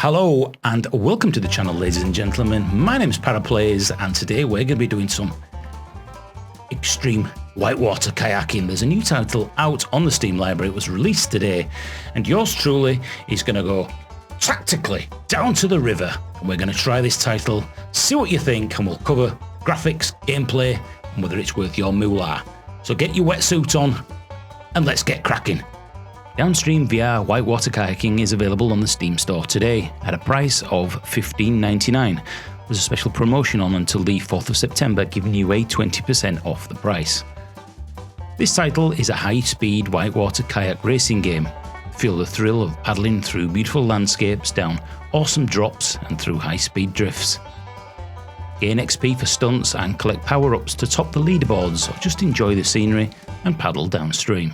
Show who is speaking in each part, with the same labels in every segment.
Speaker 1: Hello and welcome to the channel, ladies and gentlemen. My name is Paraplays and today we're going to be doing some extreme whitewater kayaking. There's a new title out on the Steam library. It was released today and yours truly is going to go tactically down to the river. And we're going to try this title, see what you think, and we'll cover graphics, gameplay, and whether it's worth your moolah. So get your wetsuit on and let's get cracking. DownStream VR Whitewater Kayaking is available on the Steam store today at a price of $15.99. There's a special promotion on until the 4th of September, giving you a 20% off the price. This title is a high-speed whitewater kayak racing game. Feel the thrill of paddling through beautiful landscapes, down awesome drops and through high-speed drifts. Gain XP for stunts and collect power-ups to top the leaderboards, or just enjoy the scenery and paddle downstream.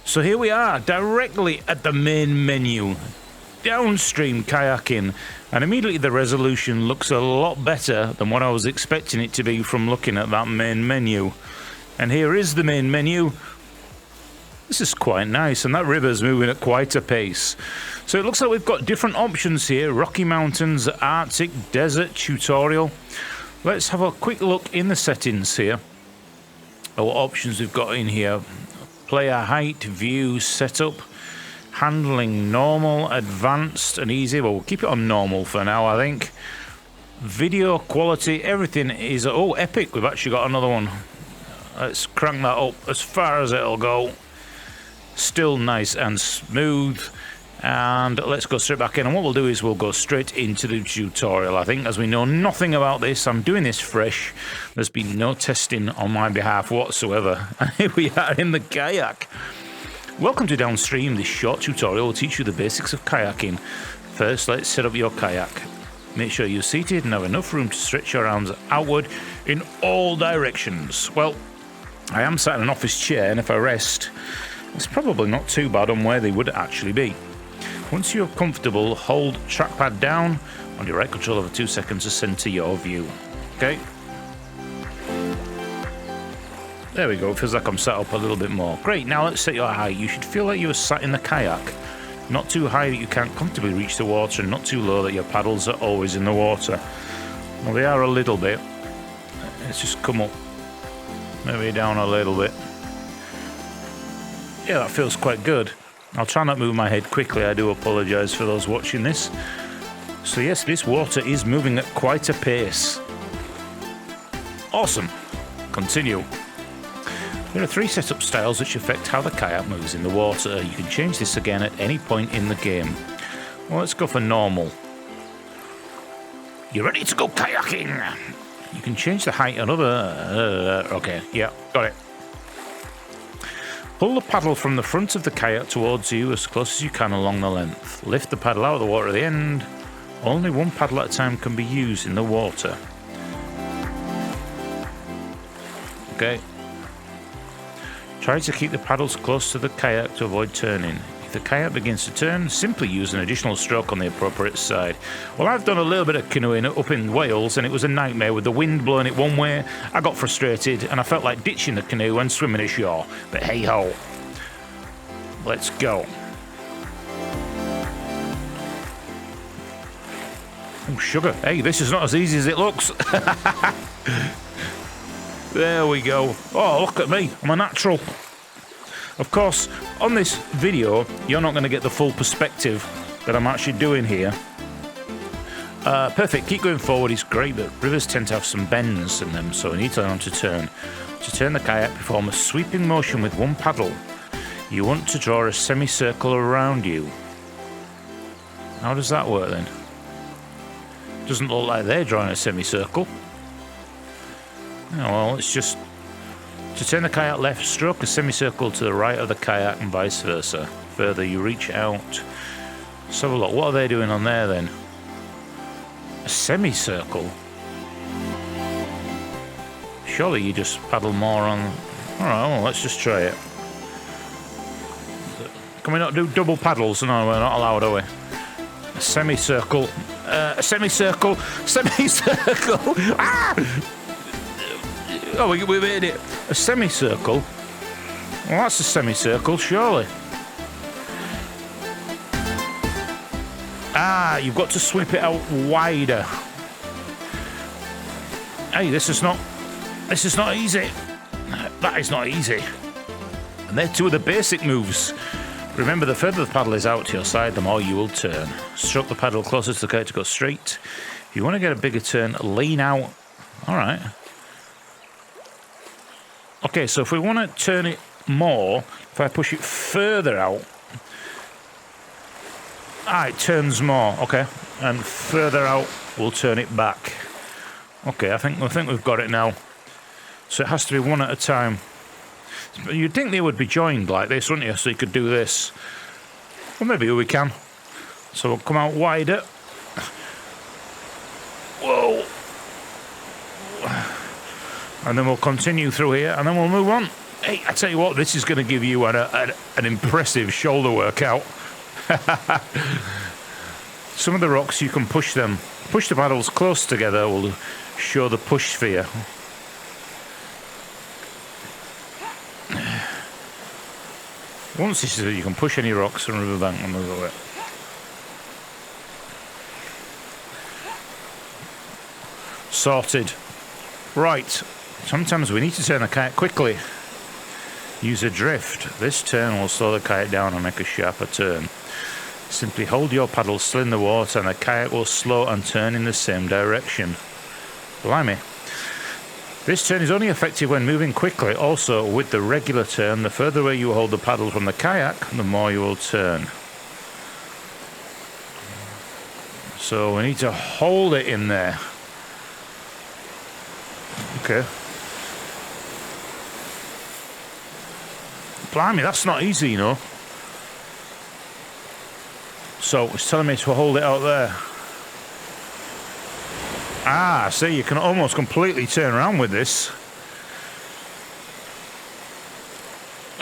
Speaker 1: So here we are, directly at the main menu, DownStream Kayaking, and immediately the resolution looks a lot better than what I was expecting it to be from looking at that main menu. And here is the main menu. This is quite nice, and that river's moving at quite a pace. So it looks like we've got different options here: Rocky Mountains, Arctic, Desert, Tutorial. Let's have a quick look in the settings here at what options we've got in here. Player height, view, setup, handling, normal, advanced and easy. Well, we'll keep it on normal for now, I think. Video quality, everything is, oh, epic. We've actually got another one. Let's crank that up as far as it'll go. Still nice and smooth. And let's go straight back in, and what we'll do is we'll go straight into the tutorial. I think, as we know nothing about this, I'm doing this fresh. There's been no testing on my behalf whatsoever. And here we are in the kayak. Welcome to DownStream. This short tutorial will teach you the basics of kayaking. First, let's set up your kayak. Make sure you're seated and have enough room to stretch your arms outward in all directions. Well, I am sat in an office chair, and if I rest, it's probably not too bad on where they would actually be. Once you're comfortable, hold trackpad down on your right controller for 2 seconds to center your view. Okay? There we go. It feels like I'm sat up a little bit more. Great. Now let's set your height. You should feel like you're sat in the kayak. Not too high that you can't comfortably reach the water, and not too low that your paddles are always in the water. Well, they are a little bit. Let's just come up. Maybe down a little bit. Yeah, that feels quite good. I'll try not to move my head quickly. I do apologise for those watching this. So yes, this water is moving at quite a pace. Awesome. Continue. There are 3 setup styles which affect how the kayak moves in the water. You can change this again at any point in the game. Well, let's go for normal. You ready to go kayaking? You can change the height and other... okay, yeah, got it. Pull the paddle from the front of the kayak towards you as close as you can along the length. Lift the paddle out of the water at the end. Only one paddle at a time can be used in the water. Okay. Try to keep the paddles close to the kayak to avoid turning. If the kayak begins to turn, simply use an additional stroke on the appropriate side. Well, I've done a little bit of canoeing up in Wales, and it was a nightmare with the wind blowing it one way. I got frustrated, and I felt like ditching the canoe and swimming ashore. But hey-ho. Let's go. Oh, sugar. Hey, this is not as easy as it looks. There we go. Oh, look at me. I'm a natural. Of course, on this video, you're not going to get the full perspective that I'm actually doing here. Perfect. Keep going forward. It's great, but rivers tend to have some bends in them, so we need to learn to turn. To turn the kayak, perform a sweeping motion with one paddle. You want to draw a semicircle around you. How does that work then? Doesn't look like they're drawing a semicircle. Oh, well, it's just... To turn the kayak left, stroke a semicircle to the right of the kayak and vice versa. Further, you reach out. Let's have a look. What are they doing on there then? A semicircle? Surely you just paddle more on... Alright, well, let's just try it. Can we not do double paddles? No, we're not allowed, are we? A semicircle. A semicircle. Semicircle! Ah! Oh, we made it. A semicircle? Well, that's a semicircle, surely. Ah, you've got to sweep it out wider. Hey, this is not easy. That is not easy. And they're two of the basic moves. Remember, the further the paddle is out to your side, the more you will turn. Stroke the paddle closer to the kayak to go straight. If you want to get a bigger turn, lean out. All right. Okay, so if we want to turn it more, if I push it further out, it turns more. Okay, and further out, we'll turn it back. Okay, I think we've got it now. So it has to be one at a time. You'd think they would be joined like this, wouldn't you? So you could do this. Well, maybe we can. So we'll come out wider. Whoa. And then we'll continue through here, and then we'll move on. Hey, I tell you what, this is going to give you an impressive shoulder workout. Some of the rocks, you can push them. Push the paddles close together will show the push sphere. Once this is, you can push any rocks from riverbank and move it. Sorted. Right. Sometimes we need to turn a kayak quickly. Use a drift. This turn will slow the kayak down and make a sharper turn. Simply hold your paddle still in the water and the kayak will slow and turn in the same direction. Blimey. This turn is only effective when moving quickly. Also, with the regular turn, the further away you hold the paddle from the kayak, the more you will turn. So we need to hold it in there. Okay. Blimey, that's not easy, you know. So it's telling me to hold it out there. Ah, see, you can almost completely turn around with this.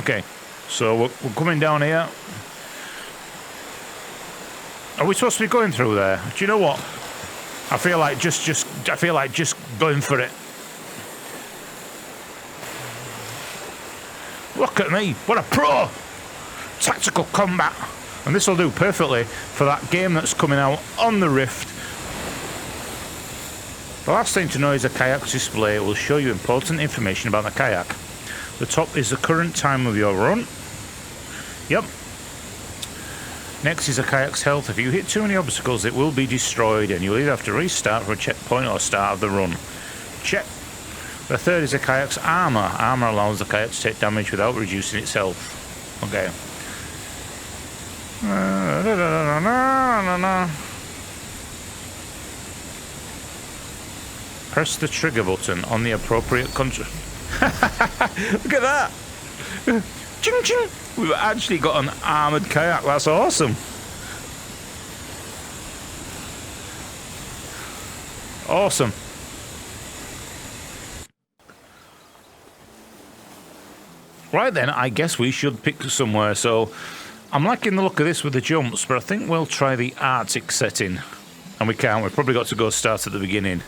Speaker 1: Okay, so we're coming down here. Are we supposed to be going through there? Do you know what? I feel like just going for it. Look at me, what a pro! Tactical combat. And this will do perfectly for that game that's coming out on the Rift. The last thing to know is a kayak display. It will show you important information about the kayak. The top is the current time of your run. Yep. Next is a kayak's health. If you hit too many obstacles, it will be destroyed and you'll either have to restart for a checkpoint or start of the run. Check. The third is a kayak's armor. Armor allows the kayak to take damage without reducing its health. Okay. Press the trigger button on the appropriate control. Look at that! Ching ching! We've actually got an armoured kayak. That's awesome. Awesome. Right then, I guess we should pick somewhere. So I'm liking the look of this with the jumps, but I think we'll try the Arctic setting. And we can't. We've probably got to go start at the beginning.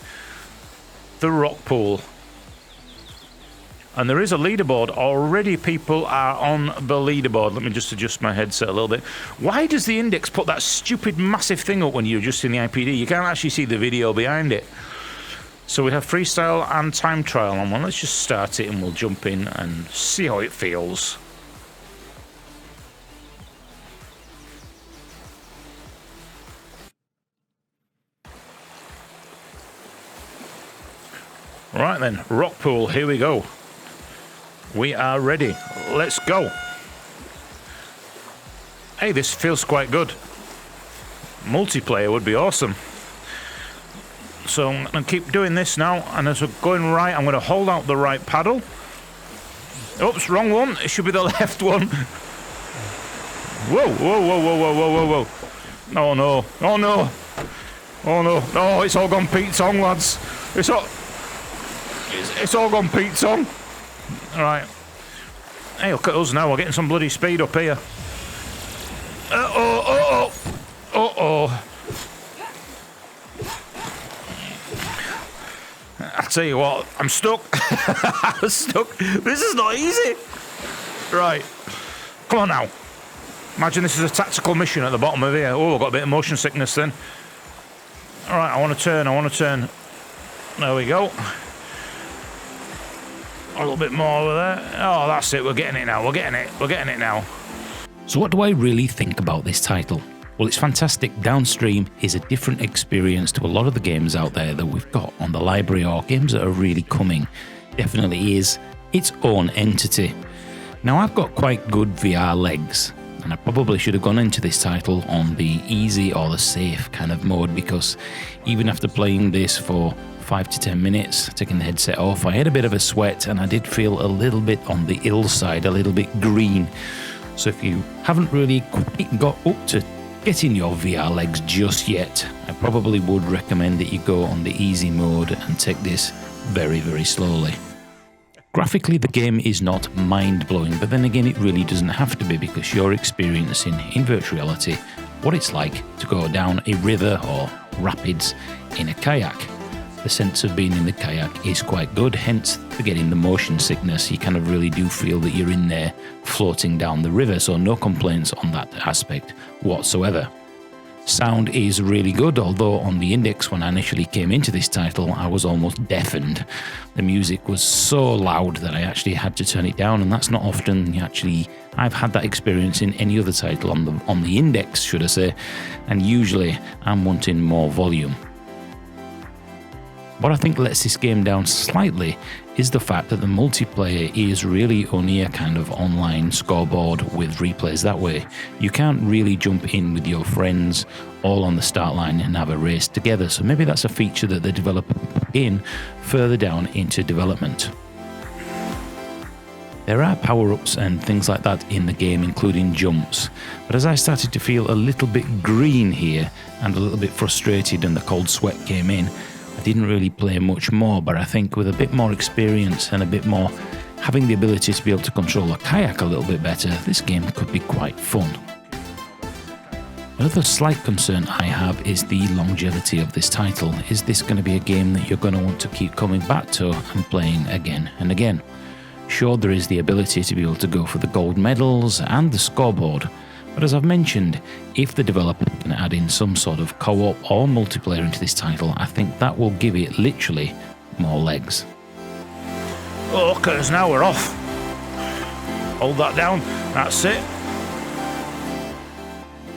Speaker 1: The rock pool. And there is a leaderboard. Already people are on the leaderboard. Let me just adjust my headset a little bit. Why does the index put that stupid massive thing up when you're just in the IPD? You can't actually see the video behind it. So we have freestyle and time trial on one. Let's just start it and we'll jump in and see how it feels. Right then, rock pool, here we go. We are ready. Let's go. Hey, this feels quite good. Multiplayer would be awesome. So I'm going to keep doing this now, and as we're going right, I'm going to hold out the right paddle. Oops, wrong one. It should be the left one. Whoa, whoa, whoa, whoa, whoa, whoa, whoa, whoa. Oh no, oh no. Oh no, oh, it's all gone Pete Tong, lads. It's all gone Pete Tong. Alright. Hey, look at us now. We're getting some bloody speed up here. Uh-oh, uh-oh. Uh-oh. I tell you what, I'm stuck. I'm stuck. This is not easy. Right. Come on now.
Speaker 2: Imagine this is a tactical mission at the bottom of here. Oh, I've got a bit of motion sickness then. All right, I want to turn. There we go. A little bit more over there. Oh, that's it. We're getting it now. We're getting it now.
Speaker 1: So what do I really think about this title? Well, it's fantastic. DownStream is a different experience to a lot of the games out there that we've got on the library or games that are really coming. Definitely is its own entity. Now, I've got quite good VR legs, and I probably should have gone into this title on the easy or the safe kind of mode, because even after playing this for 5 to 10 minutes, taking the headset off, I had a bit of a sweat and I did feel a little bit on the ill side, a little bit green. So if you haven't really quite got up to getting your VR legs just yet, I probably would recommend that you go on the easy mode and take this very, very slowly. Graphically, the game is not mind-blowing, but then again, it really doesn't have to be, because you're experiencing in virtual reality what it's like to go down a river or rapids in a kayak. The sense of being in the kayak is quite good, hence for getting the motion sickness. You kind of really do feel that you're in there floating down the river, so no complaints on that aspect whatsoever. Sound is really good, although on the index when I initially came into this title I was almost deafened. The music was so loud that I actually had to turn it down, and that's not often I've had that experience in any other title on the index, should I say, and usually I'm wanting more volume. What I think lets this game down slightly is the fact that the multiplayer is really only a kind of online scoreboard with replays that way. You can't really jump in with your friends all on the start line and have a race together, so maybe that's a feature that the developer put in further down into development. There are power-ups and things like that in the game, including jumps, but as I started to feel a little bit green here and a little bit frustrated and the cold sweat came in, I didn't really play much more, but I think with a bit more experience and a bit more having the ability to be able to control a kayak a little bit better, this game could be quite fun. Another slight concern I have is the longevity of this title. Is this going to be a game that you're going to want to keep coming back to and playing again and again? Sure, there is the ability to be able to go for the gold medals and the scoreboard, but as I've mentioned, if the developer can add in some sort of co-op or multiplayer into this title, I think that will give it literally more legs.
Speaker 2: Oh, look at us now, we're off. Hold that down, that's it.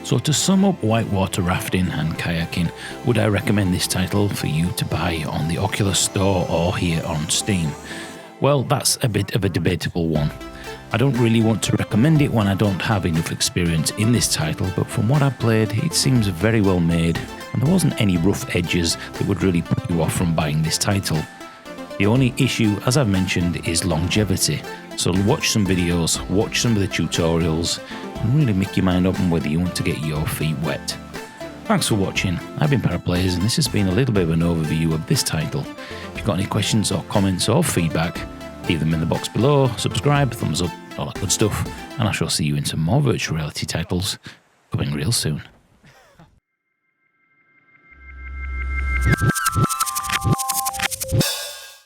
Speaker 1: So to sum up whitewater rafting and kayaking, would I recommend this title for you to buy on the Oculus Store or here on Steam? Well, that's a bit of a debatable one. I don't really want to recommend it when I don't have enough experience in this title, but from what I played, it seems very well made, and there wasn't any rough edges that would really put you off from buying this title. The only issue, as I've mentioned, is longevity, so watch some videos, watch some of the tutorials, and really make your mind up on whether you want to get your feet wet. Thanks for watching. I've been Paraplayers, and this has been a little bit of an overview of this title. If you've got any questions or comments or feedback, leave them in the box below, subscribe, thumbs up, all that good stuff, and I shall see you in some more virtual reality titles coming real soon.